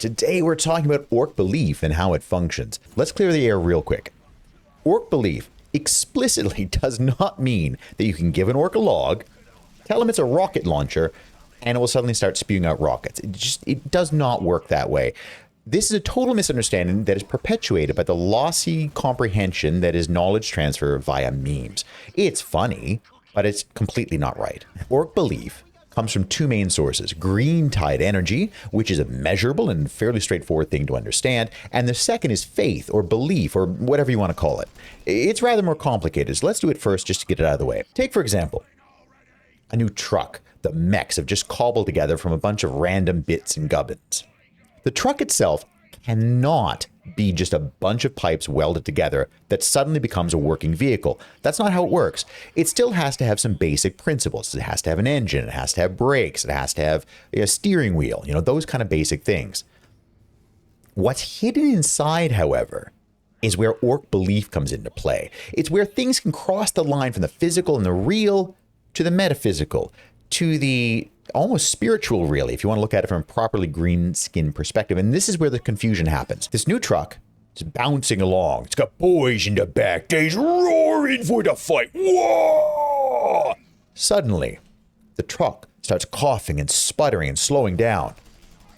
Today we're talking about Ork Belief and how it functions. Let's clear the air real quick. Ork Belief explicitly does not mean that you can give an orc a log, tell him it's a rocket launcher, and it will suddenly start spewing out rockets. It does not work that way. This is a total misunderstanding that is perpetuated by the lossy comprehension that is knowledge transfer via memes. It's funny, but it's completely not right. Ork Belief comes from two main sources: Greentide Energy, which is a measurable and fairly straightforward thing to understand, and the second is faith or belief or whatever you want to call it. It's rather more complicated, so let's do it first just to get it out of the way. Take, for example, a new truck the mechs have just cobbled together from a bunch of random bits and gubbins. The truck itself cannot be just a bunch of pipes welded together that suddenly becomes a working vehicle. That's not how it works. It still has to have some basic principles. It has to have an engine, it has to have brakes, it has to have a steering wheel, those kind of basic things. What's hidden inside, however, is where Ork Belief comes into play. It's where things can cross the line from the physical and the real to the metaphysical, to the almost spiritual, really, if you want to look at it from a properly green skin perspective. And this is where the confusion happens. This new truck is bouncing along. It's got boys in the back. They's roaring for the fight. Whoa! Suddenly, the truck starts coughing and sputtering and slowing down.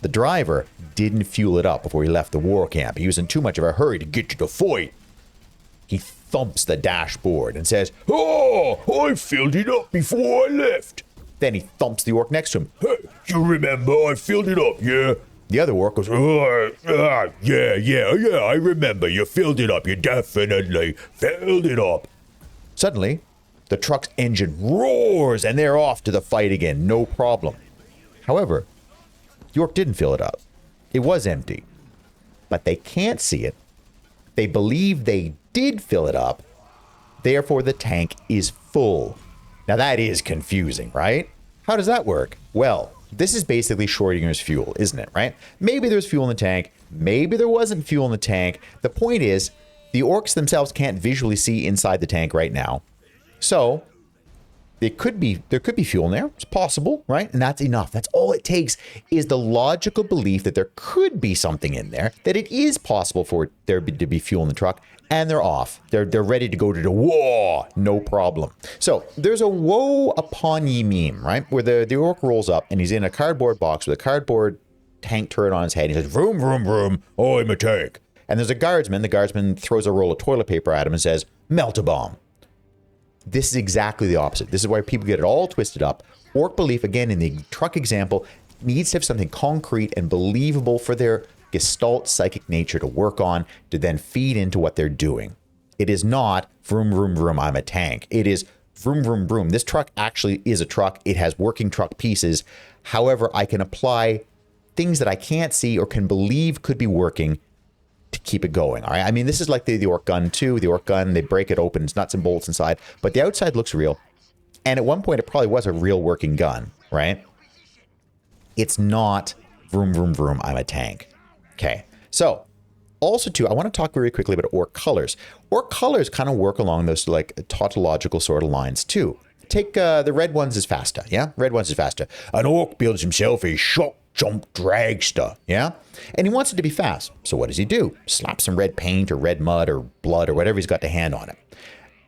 The driver didn't fuel it up before he left the war camp. He was in too much of a hurry to get to the fight. He thumps the dashboard and says, "Oh, I filled it up before I left." Then he thumps the orc next to him. "Hey, you remember I filled it up, yeah?" The other orc goes, yeah, I remember. You filled it up. You definitely filled it up." Suddenly, the truck's engine roars and they're off to the fight again. No problem. However, the orc didn't fill it up. It was empty. But they can't see it. They believe they did fill it up. Therefore, the tank is full. Now that is confusing, right? How does that work? Well, this is basically Schrodinger's fuel, isn't it, right? Maybe there's fuel in the tank. Maybe there wasn't fuel in the tank. The point is, the orcs themselves can't visually see inside the tank right now. So, there could be fuel in there. It's possible, right? And that's enough. That's all it takes, is the logical belief that there could be something in there, that it is possible for there to be fuel in the truck, and they're off. They're ready to go to the war. No problem. So there's a woe upon ye meme, right? Where the orc rolls up and he's in a cardboard box with a cardboard tank turret on his head. He says, "Vroom, vroom, vroom. I'm a tank." And there's a guardsman. The guardsman throws a roll of toilet paper at him and says, "Melt a bomb." This is exactly the opposite. This is why people get it all twisted up. Ork Belief, again, in the truck example, needs to have something concrete and believable for their gestalt psychic nature to work on, to then feed into what they're doing. It is not vroom, vroom, vroom, I'm a tank. It is vroom, vroom, vroom. This truck actually is a truck. It has working truck pieces. However, I can apply things that I can't see or can believe could be working to keep it going. All right. I mean, this is like the orc gun too. The orc gun, they break it open. It's nuts and bolts inside, but the outside looks real. And at one point, it probably was a real working gun, right? It's not vroom, vroom, vroom, I'm a tank. Okay, so also too, I want to talk very quickly about orc colors. Orc colors kind of work along those like tautological sort of lines too. Take the red ones is faster, yeah? Red ones is faster. An orc builds himself a shock jump dragster, yeah? And he wants it to be fast. So what does he do? Slap some red paint or red mud or blood or whatever he's got to hand on it.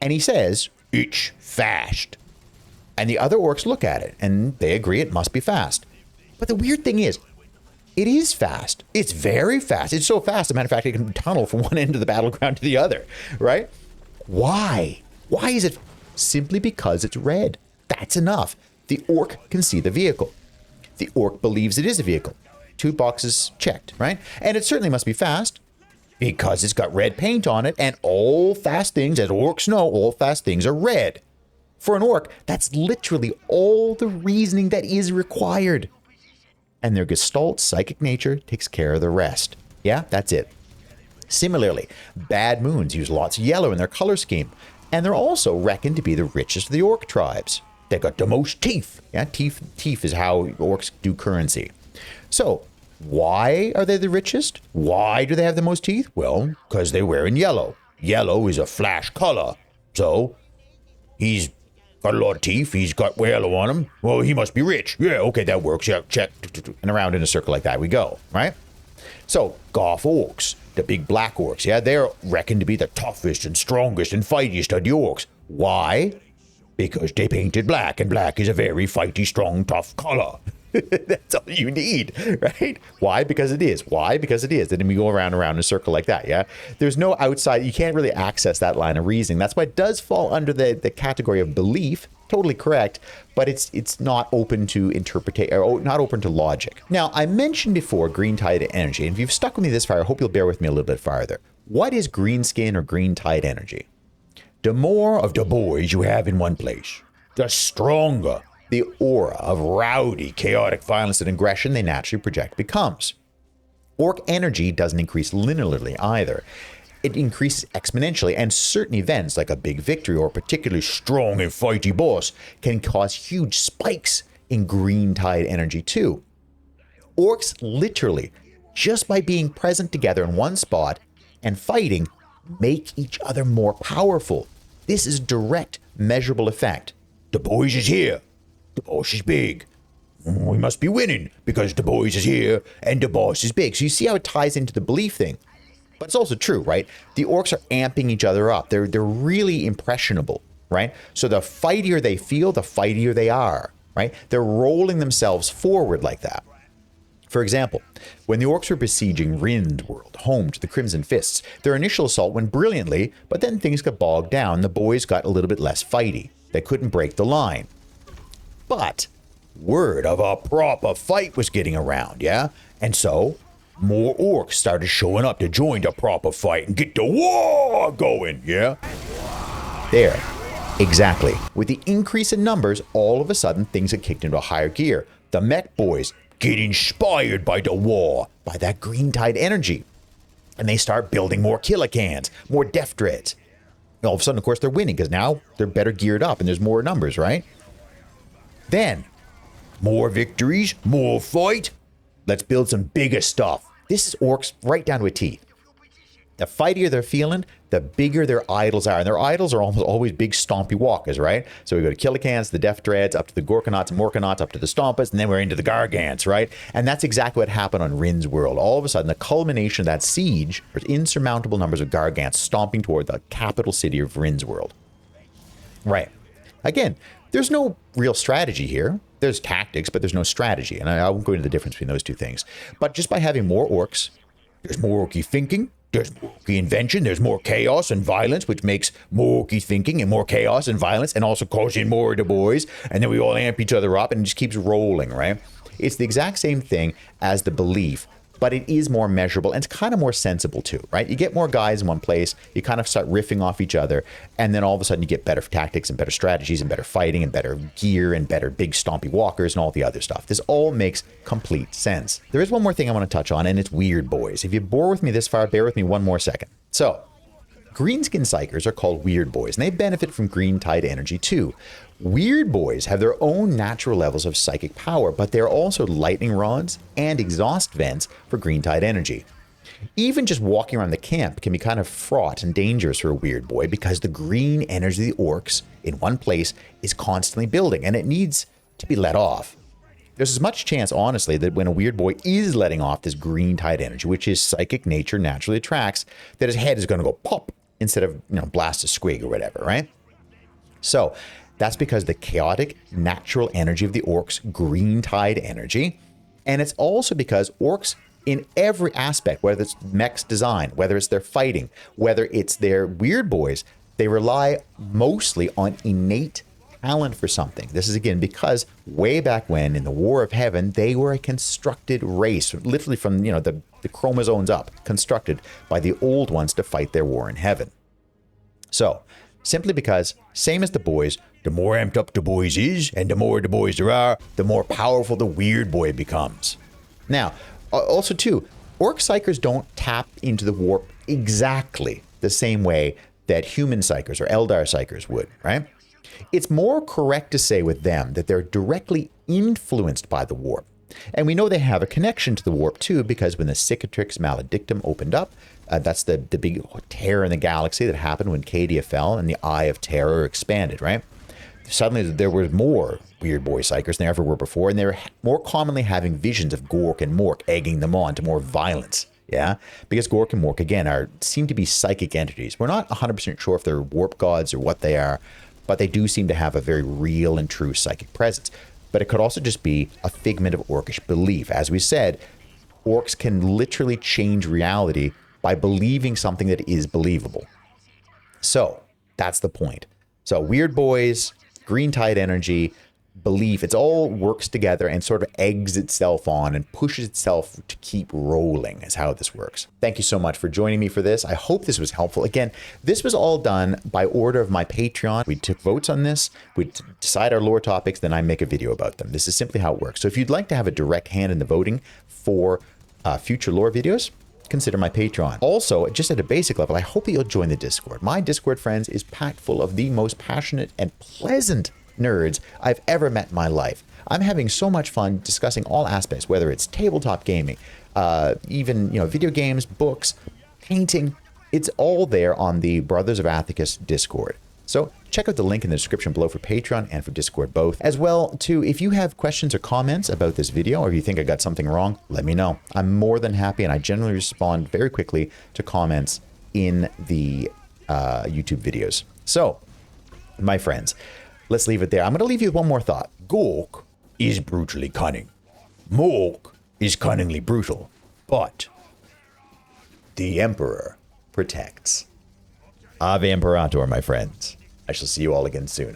And he says, "It's fast." And the other orcs look at it and they agree it must be fast. But the weird thing is, it is fast. It's very fast. It's so fast, as a matter of fact, it can tunnel from one end of the battleground to the other, right? Why? Why is it? Simply because it's red. That's enough. The orc can see the vehicle. The orc believes it is a vehicle. 2 boxes checked, right? And it certainly must be fast because it's got red paint on it, and all fast things, as orcs know, all fast things are red. For an orc, that's literally all the reasoning that is required. And their gestalt psychic nature takes care of the rest. Yeah, that's it. Similarly, bad moons use lots of yellow in their color scheme, and they're also reckoned to be the richest of the orc tribes. They got the most teeth. Yeah, teeth is how orcs do currency. So, why are they the richest? Why do they have the most teeth? Well, because they wear in yellow. Yellow is a flash color. So, he's got a lot of teeth. He's got yellow on him. Well, he must be rich. Yeah, okay, that works. Yeah, check. And around in a circle like that we go, right? So, Goth orcs, the big black orcs, yeah, they're reckoned to be the toughest and strongest and fightiest of the orcs. Why? Because they painted black, and black is a very fighty, strong, tough color. That's all you need, right? Why? Because it is. Why? Because it is. And then we go around and around in a circle like that, yeah? There's no outside, you can't really access that line of reasoning. That's why it does fall under the category of belief, totally correct, but it's not open to interpretation, or not open to logic. Now, I mentioned before Greentide Energy, and if you've stuck with me this far, I hope you'll bear with me a little bit farther. What is greenskin or Greentide Energy? The more of the boys you have in one place, the stronger the aura of rowdy, chaotic violence and aggression they naturally project becomes. Ork energy doesn't increase linearly either. It increases exponentially, and certain events like a big victory or a particularly strong and fighty boss can cause huge spikes in Greentide energy too. Orcs literally, just by being present together in one spot and fighting, make each other more powerful. This is a direct, measurable effect. The boys is here. The boss is big. We must be winning because the boys is here and the boss is big. So you see how it ties into the belief thing. But it's also true, right? The orcs are amping each other up. They're really impressionable, right? So the fightier they feel, the fightier they are, right? They're rolling themselves forward like that. For example, when the orcs were besieging Rindworld, home to the Crimson Fists, their initial assault went brilliantly, but then things got bogged down. The boys got a little bit less fighty. They couldn't break the line. But word of a proper fight was getting around, yeah? And so, more orcs started showing up to join the proper fight and get the war going, yeah? There. Exactly. With the increase in numbers, all of a sudden things had kicked into a higher gear. The mech boys get inspired by the war, by that Greentide energy. And they start building more killicans, more death dreads. And all of a sudden, of course, they're winning because now they're better geared up and there's more numbers, right? Then, more victories, more fight. Let's build some bigger stuff. This is orcs right down to a T. The fightier they're feeling, the bigger their idols are. And their idols are almost always big stompy walkers, right? So we go to Killicans, the Death Dreads, up to the Gorkanauts and Morkanauts, up to the Stompas, and then we're into the Gargants, right? And that's exactly what happened on Rin's World. All of a sudden, the culmination of that siege was insurmountable numbers of Gargants stomping toward the capital city of Rin's World. Right. Again, there's no real strategy here. There's tactics, but there's no strategy. And I won't go into the difference between those two things. But just by having more orcs, there's more orky thinking, there's more orky invention, there's more chaos and violence, which makes more orky thinking and more chaos and violence, and also causing more of the boys. And then we all amp each other up, and it just keeps rolling, right? It's the exact same thing as the belief, but it is more measurable, and it's kind of more sensible too, right? You get more guys in one place, you kind of start riffing off each other, and then all of a sudden you get better tactics and better strategies and better fighting and better gear and better big stompy walkers and all the other stuff. This all makes complete sense. There is one more thing I want to touch on, and it's Weirdboyz. If you bore with me this far, bear with me one more second. So, greenskin psychers are called Weirdboyz, and they benefit from Greentide energy too. Weirdboyz have their own natural levels of psychic power, but they're also lightning rods and exhaust vents for Greentide energy. Even just walking around the camp can be kind of fraught and dangerous for a Weirdboy because the green energy of the orcs in one place is constantly building, and it needs to be let off. There's as much chance, honestly, that when a Weirdboy is letting off this Greentide energy, which his psychic nature naturally attracts, that his head is going to go pop instead of, blast a squig or whatever, right? So, that's because the chaotic, natural energy of the orcs, Greentide energy, and it's also because orcs in every aspect, whether it's mech's design, whether it's their fighting, whether it's their Weirdboys, they rely mostly on innate talent for something. This is again because way back when in the War of Heaven, they were a constructed race, literally from the chromosomes up, constructed by the old ones to fight their war in heaven. So, simply because, same as the boys, the more amped up the boys is, and the more the boys there are, the more powerful the Weirdboy becomes. Now, also too, orc psychers don't tap into the warp exactly the same way that human psychers or Eldar psychers would, right? It's more correct to say with them that they're directly influenced by the warp. And we know they have a connection to the warp too, because when the Cicatrix Maledictum opened up, that's the big tear in the galaxy that happened when Cadia fell and the Eye of Terror expanded, right? suddenly there were more Weirdboyz psychers than there ever were before, and they're more commonly having visions of Gork and Mork, egging them on to more violence. Yeah, because Gork and Mork, again, seem to be psychic entities. We're not 100% sure if they're warp gods or what they are, but they do seem to have a very real and true psychic presence. But it could also just be a figment of orcish belief. As we said, orcs can literally change reality by believing something that is believable. So that's the point. So Weirdboyz, Greentide Energy, Belief, it all works together and sort of eggs itself on and pushes itself to keep rolling is how this works. Thank you so much for joining me for this. I hope this was helpful. Again, this was all done by order of my Patreon. We took votes on this. We decide our lore topics, then I make a video about them. This is simply how it works. So if you'd like to have a direct hand in the voting for future lore videos, consider my Patreon. Also, just at a basic level, I hope that you'll join the Discord. My Discord, friends, is packed full of the most passionate and pleasant nerds I've ever met in my life. I'm having so much fun discussing all aspects, whether it's tabletop gaming, even video games, books, painting. It's all there on the Brothers of Athicus Discord. So check out the link in the description below for Patreon and for Discord both. As well, too, if you have questions or comments about this video, or if you think I got something wrong, let me know. I'm more than happy, and I generally respond very quickly to comments in the YouTube videos. So, my friends, let's leave it there. I'm going to leave you with one more thought. Gork is brutally cunning. Mork is cunningly brutal. But the Emperor protects. Ave Imperator, my friends. I shall see you all again soon.